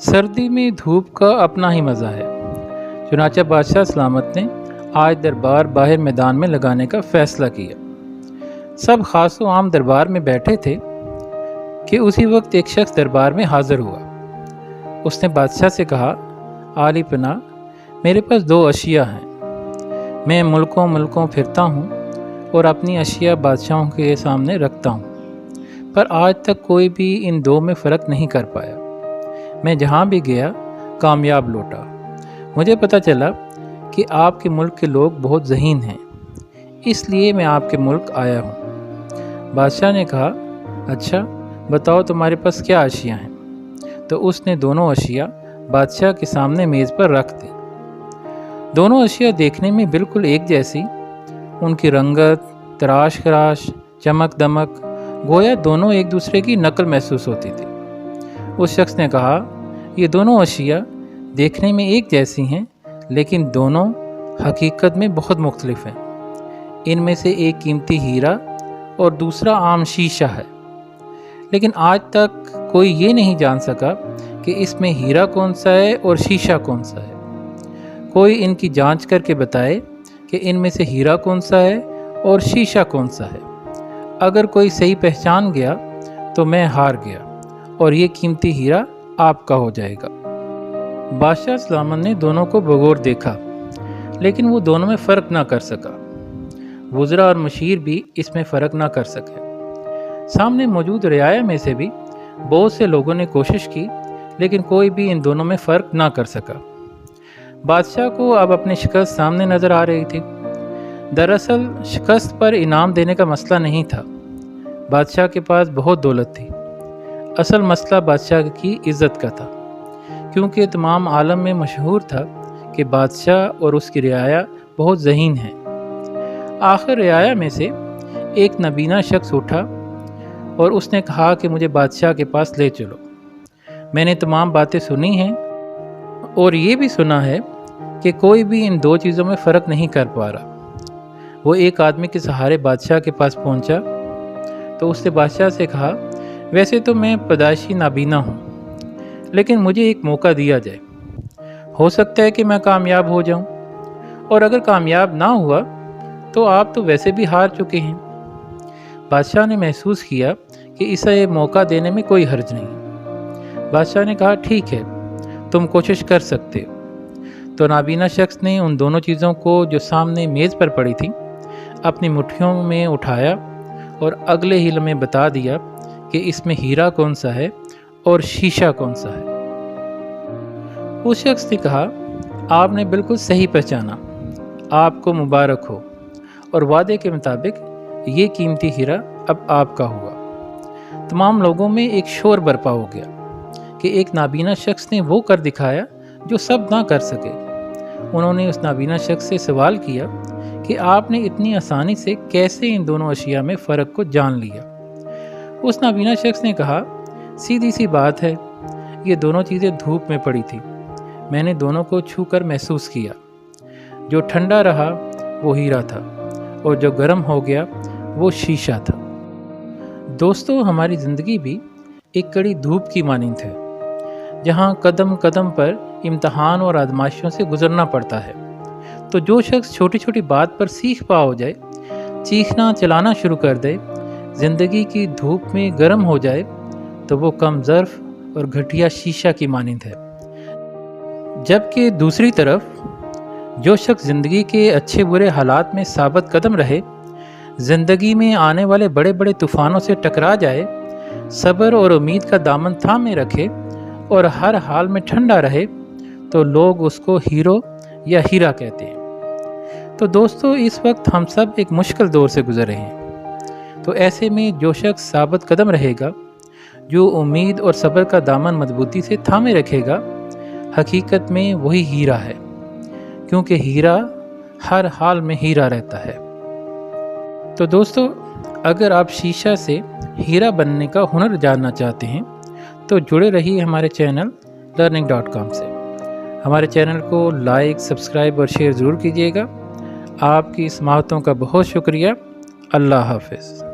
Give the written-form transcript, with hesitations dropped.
सर्दी में धूप का अपना ही मज़ा है। चुनांचे बादशाह सलामत ने आज दरबार बाहर मैदान में लगाने का फ़ैसला किया। सब ख़ास व आम दरबार में बैठे थे कि उसी वक्त एक शख्स दरबार में हाज़िर हुआ। उसने बादशाह से कहा, आली पना, मेरे पास 2 अशिया हैं। मैं मुल्कों मुल्कों फिरता हूँ और अपनी अशिया बादशाहों के सामने रखता हूँ, पर आज तक कोई भी इन 2 में फ़र्क नहीं कर पाया। मैं जहाँ भी गया कामयाब लौटा। मुझे पता चला कि आपके मुल्क के लोग बहुत ज़हीन हैं, इसलिए मैं आपके मुल्क आया हूँ। बादशाह ने कहा, अच्छा बताओ तुम्हारे पास क्या अशिया हैं। तो उसने दोनों अशिया बादशाह के सामने मेज़ पर रख दी। दोनों अशिया देखने में बिल्कुल एक जैसी, उनकी रंगत, तराश खराश, चमक दमक, गोया दोनों एक दूसरे की नकल महसूस होती थी। उस शख्स ने कहा, ये दोनों अशिया देखने में एक जैसी हैं, लेकिन दोनों हकीकत में बहुत मुख्तलिफ हैं। इनमें से एक कीमती हीरा और दूसरा आम शीशा है, लेकिन आज तक कोई ये नहीं जान सका कि इसमें हीरा कौन सा है और शीशा कौन सा है। कोई इनकी जांच करके बताए कि इनमें से हीरा कौन सा है और शीशा कौन सा है। अगर कोई सही पहचान गया तो मैं हार गया और ये कीमती हीरा आपका हो जाएगा। बादशाह सलामत ने दोनों को बगौर देखा, लेकिन वो दोनों में फ़र्क ना कर सका। वज़रा और मशीर भी इसमें फ़र्क ना कर सके। सामने मौजूद रियाया में से भी बहुत से लोगों ने कोशिश की, लेकिन कोई भी इन दोनों में फ़र्क ना कर सका। बादशाह को अब अपनी शिकस्त सामने नज़र आ रही थी। दरअसल शिकस्त पर इनाम देने का मसला नहीं था। बादशाह के पास बहुत दौलत थी। असल मसला बादशाह की इज़्ज़त का था, क्योंकि तमाम आलम में मशहूर था कि बादशाह और उसकी रियाया बहुत ज़हीन हैं। आखिर रियाया में से एक नबीना शख्स उठा और उसने कहा कि मुझे बादशाह के पास ले चलो। मैंने तमाम बातें सुनी हैं और ये भी सुना है कि कोई भी इन 2 चीज़ों में फ़र्क नहीं कर पा रहा। वो एक आदमी के सहारे बादशाह के पास पहुंचा तो उसने बादशाह से कहा, वैसे तो मैं पैदाइशी नाबीना हूँ, लेकिन मुझे एक मौका दिया जाए। हो सकता है कि मैं कामयाब हो जाऊँ, और अगर कामयाब ना हुआ तो आप तो वैसे भी हार चुके हैं। बादशाह ने महसूस किया कि इसे मौका देने में कोई हर्ज नहीं। बादशाह ने कहा, ठीक है, तुम कोशिश कर सकते हो। तो नाबीना शख्स ने उन दोनों चीज़ों को जो सामने मेज़ पर पड़ी थी अपनी मुट्ठियों में उठाया और अगले ही लम्हे बता दिया कि इसमें हीरा कौन सा है और शीशा कौन सा है। उस शख्स ने कहा, आपने बिल्कुल सही पहचाना, आपको मुबारक हो, और वादे के मुताबिक ये कीमती हीरा अब आपका हुआ। तमाम लोगों में एक शोर बरपा हो गया कि एक नाबीना शख्स ने वो कर दिखाया जो सब ना कर सके। उन्होंने उस नाबीना शख्स से सवाल किया कि आपने इतनी आसानी से कैसे इन दोनों अशिया में फ़र्क को जान लिया। उस नाबीना शख्स ने कहा, सीधी सी बात है, ये दोनों चीज़ें धूप में पड़ी थी। मैंने दोनों को छू कर महसूस किया। जो ठंडा रहा वो हीरा था और जो गर्म हो गया वो शीशा था। दोस्तों, हमारी ज़िंदगी भी एक कड़ी धूप की मानिंद है, जहाँ कदम कदम पर इम्तहान और आजमाइशों से गुजरना पड़ता है। तो जो शख्स छोटी छोटी बात पर सीख पा हो जाए, चीखना चलाना शुरू कर दे, ज़िंदगी की धूप में गर्म हो जाए, तो वो कम ज़र्फ़ और घटिया शीशा की मानिंद है। जबकि दूसरी तरफ जो शख्स ज़िंदगी के अच्छे बुरे हालात में साबित कदम रहे, ज़िंदगी में आने वाले बड़े बड़े तूफ़ानों से टकरा जाए, सब्र और उम्मीद का दामन थामे रखे और हर हाल में ठंडा रहे, तो लोग उसको हीरो या हीरा कहते हैं। तो दोस्तों, इस वक्त हम सब एक मुश्किल दौर से गुजर रहे हैं। तो ऐसे में जो शख्स साबित कदम रहेगा, जो उम्मीद और सब्र का दामन मजबूती से थामे रखेगा, हकीकत में वही हीरा है, क्योंकि हीरा हर हाल में हीरा रहता है। तो दोस्तों, अगर आप शीशा से हीरा बनने का हुनर जानना चाहते हैं तो जुड़े रहिए हमारे चैनल learning.com से। हमारे चैनल को लाइक, सब्सक्राइब और शेयर ज़रूर कीजिएगा। आपकी समाअतों का बहुत शुक्रिया। अल्लाह हाफ़िज़।